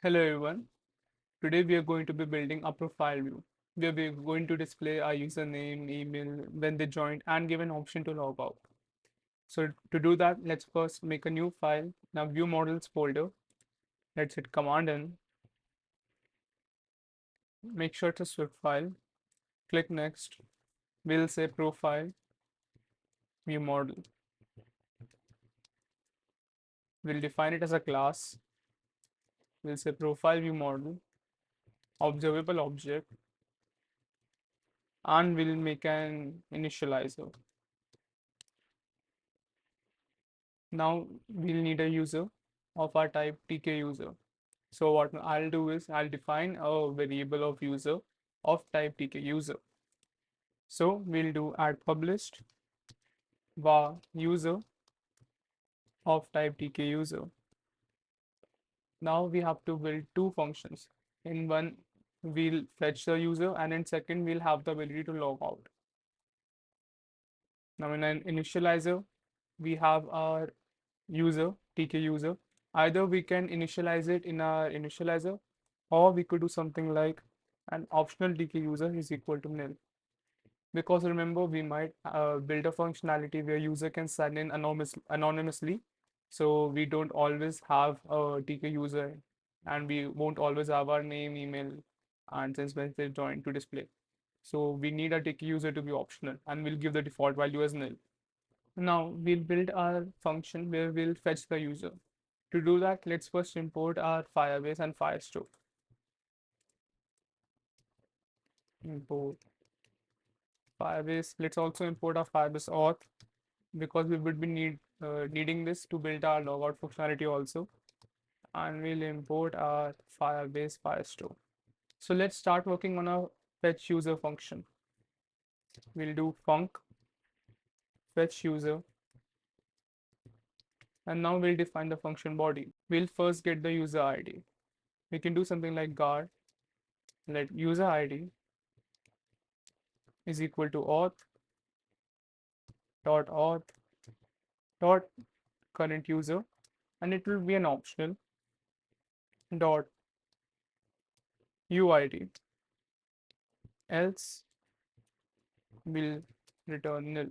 Hello everyone. Today we are going to be building a profile view where we are going to display our username, email, when they joined, and give an option to log out. So to do that, let's first make a new file in our view models folder. Let's hit Command N. Make sure it's a Swift file. Click Next. We'll say Profile View Model. We'll define it as a class. We'll say Profile View Model, Observable Object, and we'll make an initializer. Now we'll need a user of our type TK user. So what I'll do is I'll define a variable of user of type TK user. So we'll do add published var user of type TK user. Now we have to build two functions. In one, we'll fetch the user, and in second, we'll have the ability to log out. Now in an initializer, we have our user, TK user. Either we can initialize it in our initializer, or we could do something like an optional TK user is equal to nil. Because remember, we might build a functionality where user can sign in anonymously. So we don't always have a TK user, and we won't always have our name, email, and since when they join to display. So we need a TK user to be optional, and we'll give the default value as nil. Now we'll build our function where we'll fetch the user. To do that, let's first import our Firebase and Firestore. Import Firebase. Let's also import our Firebase auth because we would be needing this to build our logout functionality also. And we'll import our Firebase Firestore. So let's start working on our fetch user function. We'll do func fetch user, and now we'll define the function body. We'll first get the user ID. We can do something like guard let user ID is equal to auth dot current user, and it will be an optional dot uid, else will return nil.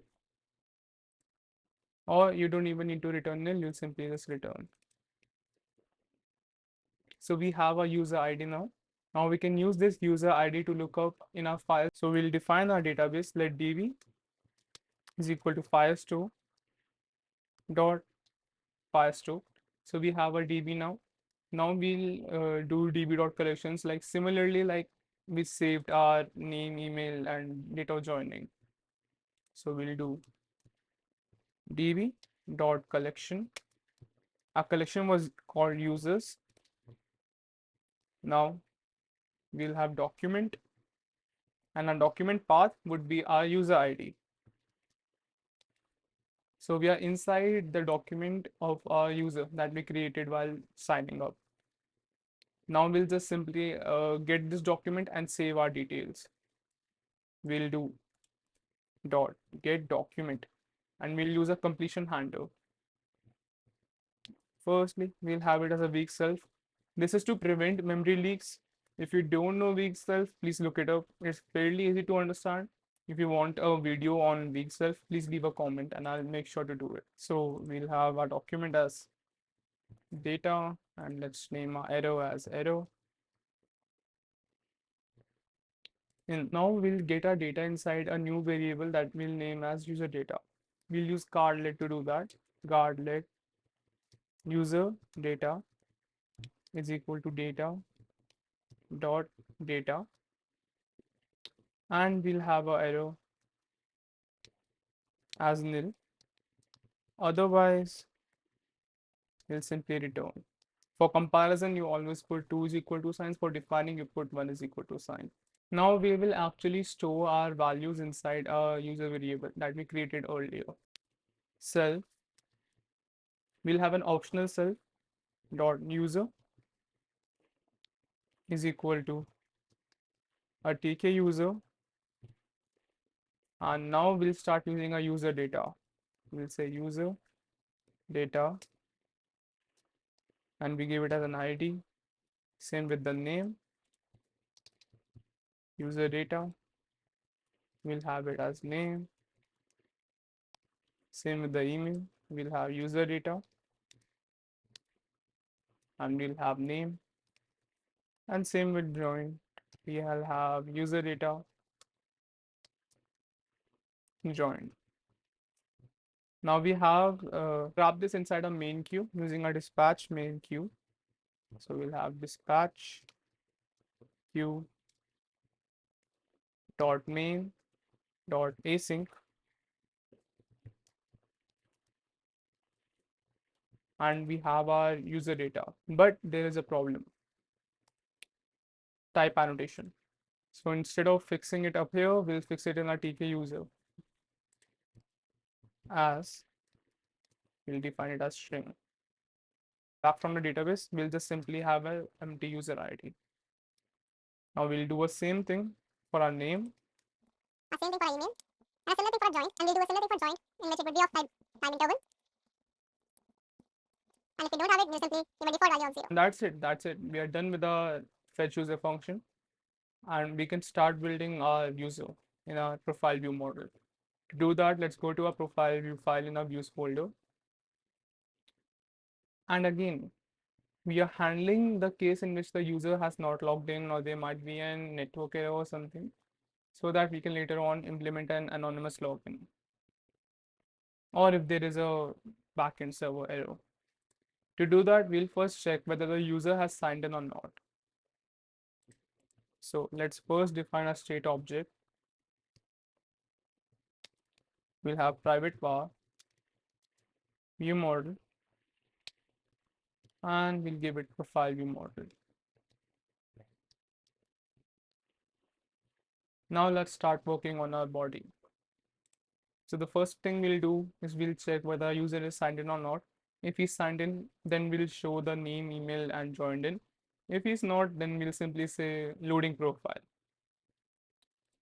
Or you don't even need to return nil, you'll simply just return. So we have a user ID now. Now we can use this user ID to look up in our file. So we'll define our database. Let db is equal to firestore dot firestore. So we have a db now. Now we'll do db.collections, like similarly like we saved our name, email, and date of joining. So we'll do db.collection. Our collection was called users. Now we'll have document, and our document path would be our user ID. So we are inside the document of our user that we created while signing up. Now we'll just simply get this document and save our details. We'll do dot get document, and we'll use a completion handler. Firstly, we'll have it as a weak self. This is to prevent memory leaks. If you don't know weak self, please look it up. It's fairly easy to understand. If you want a video on weak self, please leave a comment and I'll make sure to do it. So we'll have our document as data, and let's name our arrow as arrow. And now we'll get our data inside a new variable that we'll name as user data. We'll use guardlet to do that. Guardlet user data is equal to data dot data, and we'll have a arrow as nil. Otherwise, we'll simply return. For comparison, you always put 2 is equal to signs. For defining, you put 1 is equal to sign. Now we will actually store our values inside a user variable that we created earlier. Self, we'll have an optional self dot user is equal to a TK user, and now we'll start using a user data. We'll say user data, and we give it as an ID Same with the name, user data, we'll have it as name. Same with the email, we'll have user data and we'll have name. And same with join, we'll have user data, join. Now we have wrap this inside a main queue using a dispatch main queue. So we'll have dispatch queue dot main dot async, and we have our user data. But there is a problem, type annotation. So instead of fixing it up here, we'll fix it in our TK user as we'll define it as string. Back from the database, we'll just simply have an empty user ID. Now we'll do a same thing for our name. A same thing for our email. And a similar thing for our join. And we'll do a similar thing for join in which it would be of time interval. And if we don't have it, we'll simply give a default value of 0. And that's it. That's it. We are done with the fetch user function. And we can start building our user in our profile view model. To do that, let's go to our profile view file in our views folder. And again, we are handling the case in which the user has not logged in or there might be a network error or something, so that we can later on implement an anonymous login. Or if there is a backend server error. To do that, we'll first check whether the user has signed in or not. So let's first define a state object. We'll have private var view model and we'll give it profile view model. Now let's start working on our body. So the first thing we'll do is we'll check whether a user is signed in or not. If he's signed in, then we'll show the name, email, and joined in. If he's not, then we'll simply say loading profile.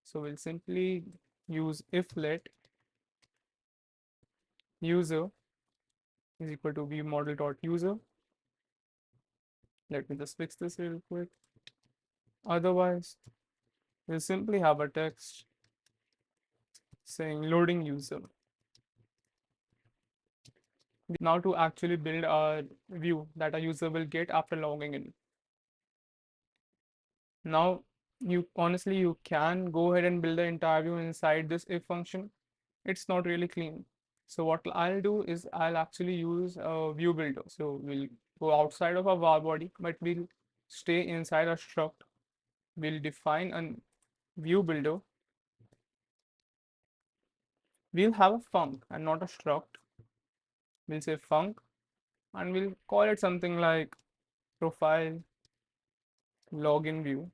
So we'll simply use if let user is equal to view model dot user. Let me just fix this real quick. Otherwise, we'll simply have a text saying loading user. Now to actually build a view that a user will get after logging in. Now, you honestly, you can go ahead and build the entire view inside this if function. It's not really clean. So what I'll do is I'll actually use a view builder. So we'll go outside of our var body, but we'll stay inside a struct. We'll define a view builder. We'll have a func and not a struct. We'll say func and we'll call it something like profile login view.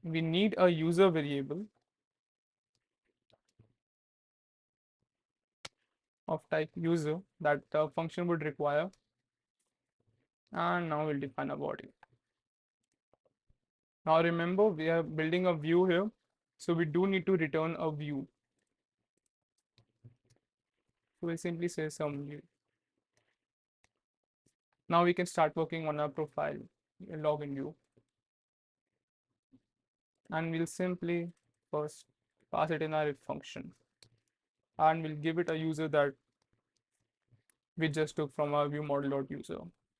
We need a user variable of type user that the function would require. And now we'll define a body. Now remember, we are building a view here, so we do need to return a view. So we'll simply say some view. Now we can start working on our profile login view. And we'll simply first pass it in our if function. And we'll give it a user that we just took from our view model.user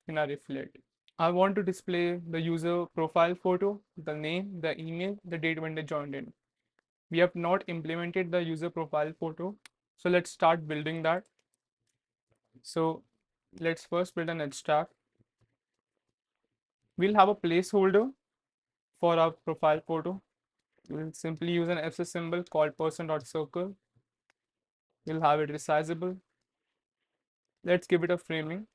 in our if let. I want to display the user profile photo, the name, the email, the date when they joined in. We have not implemented the user profile photo. So let's start building that. So let's first build an edge stack. We'll have a placeholder for our profile photo. We'll simply use an fs symbol called person.circle. We'll have it resizable. Let's give it a framing.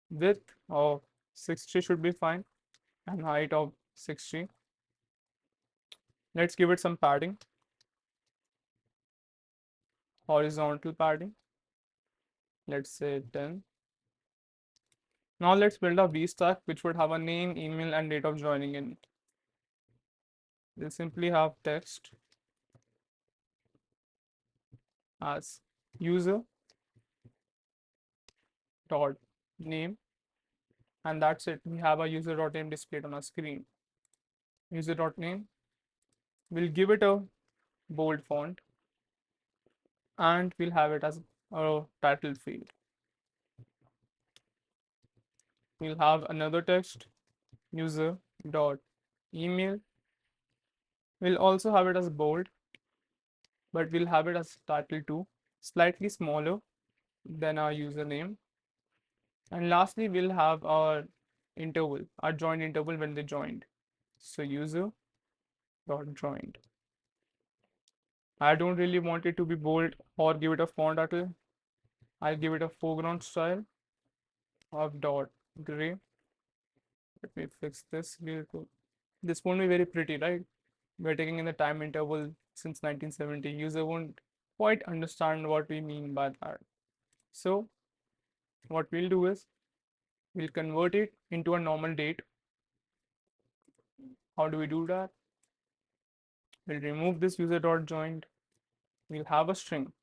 Width of 60 should be fine and height of 60. Let's give it some padding. Horizontal padding. Let's say 10. Now let's build a VStack which would have a name, email, and date of joining in. We'll simply have text as user dot name And that's it. We have a user.name displayed on our screen. User.name, we'll give it a bold font and we'll have it as a title field. We'll have another text, user dot email. We'll also have it as bold, but we'll have it as title too, slightly smaller than our username. And lastly, we'll have our interval, our join interval when they joined. So user dot joined. I don't really want it to be bold or give it a font title. I'll give it a foreground style of dot gray. Let me fix this real quick. This won't be very pretty, right? We're taking in the time interval since 1970. User won't quite understand what we mean by that. So what we'll do is we'll convert it into a normal date. How do we do that? We'll remove this user dot joined. We'll have a string.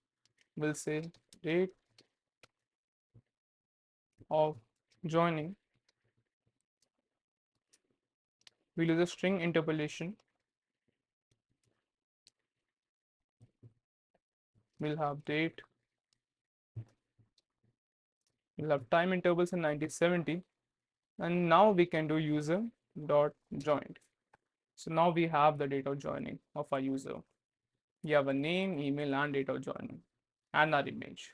We'll say date of joining. We'll use a string interpolation. We'll have date. We'll have time intervals in 1970. And now we can do user dot joined. So now we have the date of joining of our user. We have a name, email, and date of joining, and our image.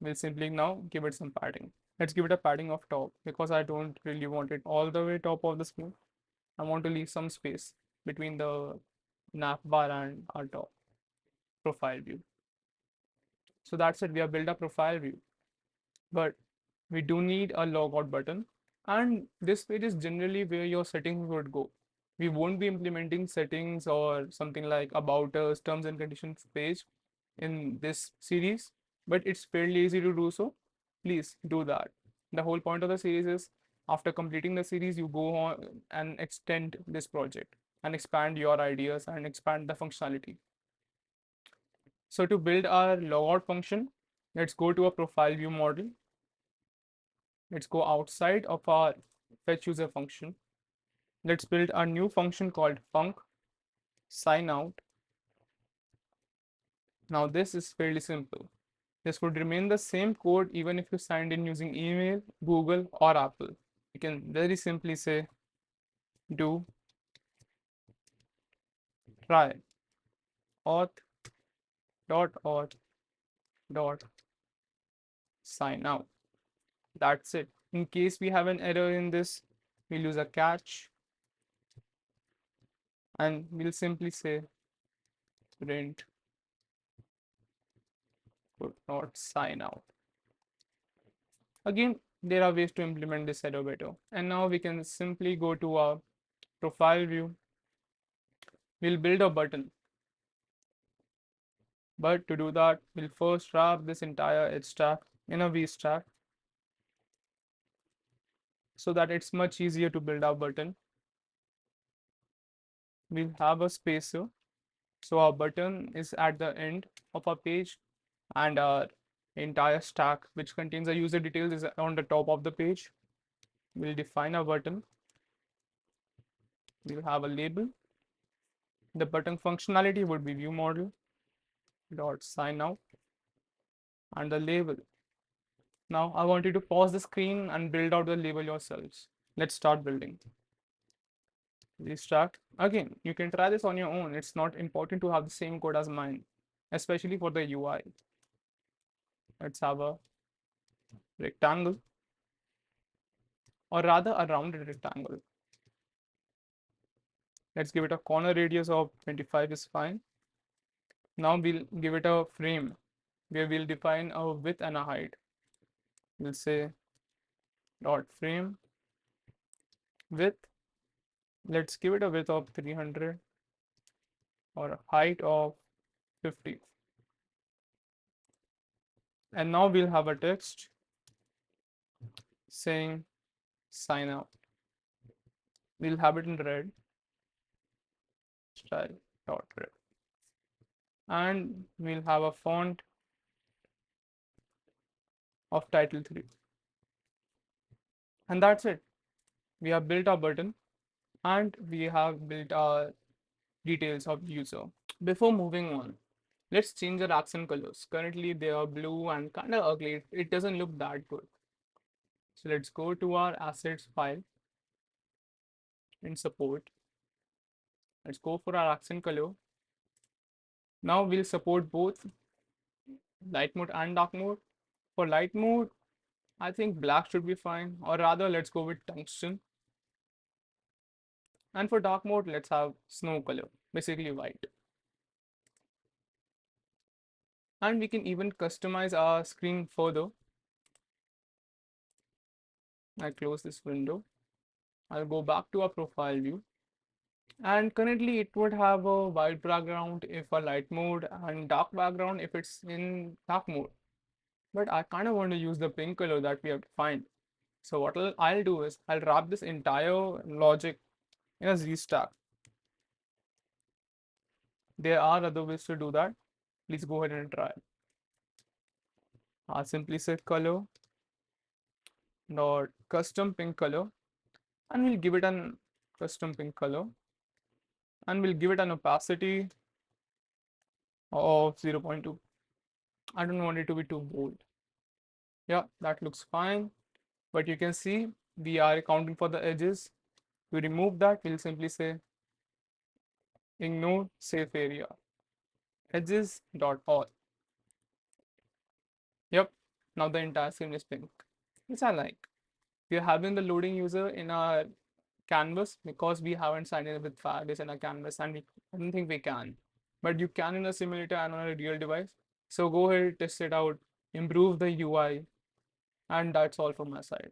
We'll simply now give it some padding. Let's give it a padding of top because I don't really want it all the way top of the screen. I want to leave some space between the navbar and our top profile view. So that's it. We have built a profile view, but we do need a logout button. And this page is generally where your settings would go. We won't be implementing settings or something like about us, terms and conditions page in this series, but it's fairly easy to do so. Please do that. The whole point of the series is after completing the series, you go on and extend this project and expand your ideas and expand the functionality. So to build our logout function, let's go to a profile view model. Let's go outside of our fetch user function. Let's build a new function called func sign out. Now this is fairly simple. This would remain the same code even if you signed in using email, Google, or Apple. You can very simply say do try auth auth dot sign out. That's it. In case we have an error in this, we'll use a catch and we'll simply say print could not sign out. Again, there are ways to implement this error better. And now we can simply go to our profile view. We'll build a button. But to do that, we'll first wrap this entire H stack in a V stack so that it's much easier to build our button. We'll have a spacer. So our button is at the end of our page and our entire stack, which contains the user details, is on the top of the page. We'll define a button. We'll have a label. The button functionality would be view model dot sign out and the label. Now I want you to pause the screen and build out the label yourselves. Let's start building. Restart. Again, you can try this on your own. It's not important to have the same code as mine, especially for the UI. Let's have a rectangle, or rather a rounded rectangle. Let's give it a corner radius of 25 is fine. Now we'll give it a frame where we'll define a width and a height. We'll say dot frame width. Let's give it a width of 300 or a height of 50. And now we'll have a text saying sign out. We'll have it in red, style dot red. And we'll have a font of title 3. And that's it. We have built our button and we have built our details of the user. Before moving on, let's change our accent colors. Currently they are blue and kind of ugly. It doesn't look that good. So let's go to our assets file in support. Let's go for our accent color. Now we'll support both light mode and dark mode. For light mode, I think black should be fine, or rather, let's go with tungsten. And for dark mode, let's have snow color, basically white. And we can even customize our screen further. I close this window. I'll go back to our profile view. And currently, it would have a white background if a light mode and dark background if it's in dark mode. But I kind of want to use the pink color that we have defined. So what I'll do is I'll wrap this entire logic in a Z stack. There are other ways to do that. Please go ahead and try. I'll simply say color dot custom pink color and we'll give it an custom pink color and we'll give it an opacity of 0.2. I don't want it to be too bold. Yeah, that looks fine. But you can see we are accounting for the edges. To remove that, we'll simply say ignore safe area edges dot all. Yep, now the entire screen is pink, which I like. We are having the loading user in our canvas because we haven't signed in with Firebase in our canvas and I don't think we can. But you can in a simulator and on a real device. So go ahead, test it out, improve the UI, and that's all from my side.